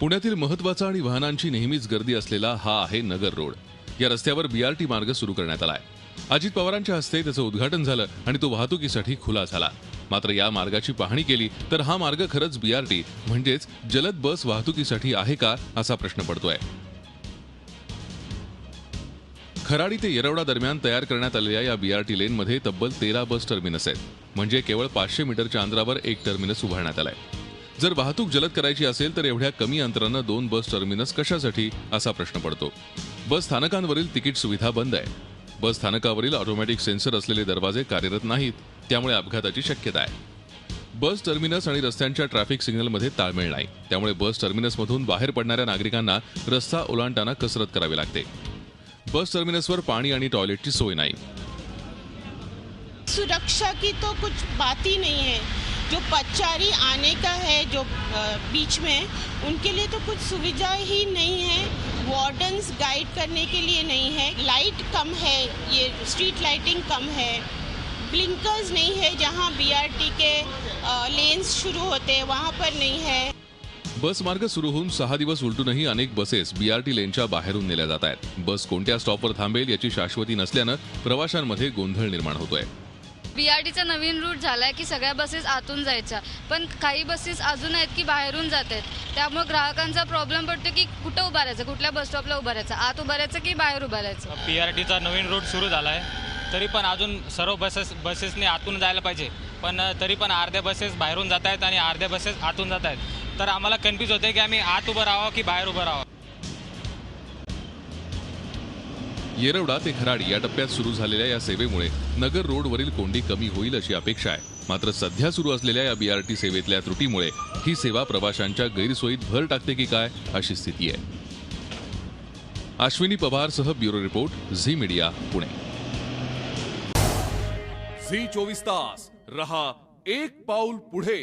पुण्यातील महत्त्वाचा आणि वाहनांची नेहमीच गर्दी असलेला हा आहे नगर रोड. या रस्त्यावर बीआरटी मार्ग सुरू करण्यात आलाय. अजित पवारांच्या हस्ते त्याचं उद्घाटन झालं आणि तो वाहतुकीसाठी खुला झाला. मात्र या मार्गाची पाहणी केली तर हा मार्ग खरंच बीआरटी म्हणजेच जलद बस वाहतुकीसाठी आहे का असा प्रश्न पडतोय. खराडी ते येरवडा दरम्यान तयार करण्यात आलेल्या या बीआरटी लेनमध्ये तब्बल 13 बस टर्मिनस आहेत. म्हणजे केवळ 500 मीटरच्या अंतरावर एक टर्मिनस उभारण्यात आलाय. जर वाहतूक जलद करायची असेल तर एवढ्या कमी अंतरानं 2 बस टर्मिनस कशासाठी असा प्रश्न पडतो. बस स्थानकांवरील तिकीट सुविधा बंद आहे. बस स्थानकावरील ऑटोमॅटिक सेन्सर असलेले दरवाजे कार्यरत नाहीत, त्यामुळे अपघाताची शक्यता आहे. बस टर्मिनस आणि रस्त्यांच्या ट्रॅफिक सिग्नलमध्ये ताळमेळ नाही, त्यामुळे बस टर्मिनसमधून बाहेर पडणाऱ्या नागरिकांना रस्ता ओलांडताना कसरत करावी लागते. बस टर्मिनसवर पाणी आणि टॉयलेटची सोय नाही. सुरक्षा की तो कुछ बात ही नहीं है. जो पथचारी आने का है जो बीच में, उनके लिए तो कुछ सुविधा ही नहीं है. वार्डन्स गाइड करने के लिए नहीं है. लाइट कम है, ये स्ट्रीट लाइटिंग कम है. ब्लिंकर्स नहीं है, जहां बीआरटी के लेन्स शुरू होते हैं वहां पर नहीं है. बस मार्ग सुरू होऊन 6 दिवस उलटूनही अनेक बसेस बीआरटी लेनच्या बाहेरून नेल्या जात आहेत. बस कोणत्या स्टॉपवर थांबेल याची शाश्वती नसल्यानं प्रवाशांमध्ये गोंधळ निर्माण होतोय. बीआरटीचा नवीन रूट झालाय की सगळ्या बसेस आतून जायच्या, पण काही बसेस अजून आहेत की बाहेरून जात आहेत. त्यामुळे ग्राहकांचा प्रॉब्लेम पडतो की कुठं उभा राहायचं, कुठल्या बस स्टॉपला उभा राहायचं, आत उभा राहायचं की बाहेर उभा राहायचं. बीआरटीचा नवीन रूट सुरू झालाय, तरी पण अजून सर्व बसेसने आतून जायला पाहिजे, पण तरी पण अर्ध्या बसेस बाहेरून जात आहेत आणि अर्ध्या बसेस आतून जात आहेत. तर आम्हाला कन्फ्यूज होते की आम्ही आत उभं राहावं की बाहेर उभं राहावं. येरवडा ते खराडी या टप्प्यात सुरू झालेल्या या सेवेमुळे नगर रोडवरील कोंडी कमी होईल अशी अपेक्षा आहे. मात्र सध्या सुरू असलेल्या या बीआरटी सेवेतल्या त्रुटीमुळे ही सेवा प्रवाशांच्या गैरसोयीत भर टाकते की काय अशी स्थिती आहे. अश्विनी पवारसह bureau report, Zee media, Pune. Zee 24 तास रहा एक पाऊल पुढे.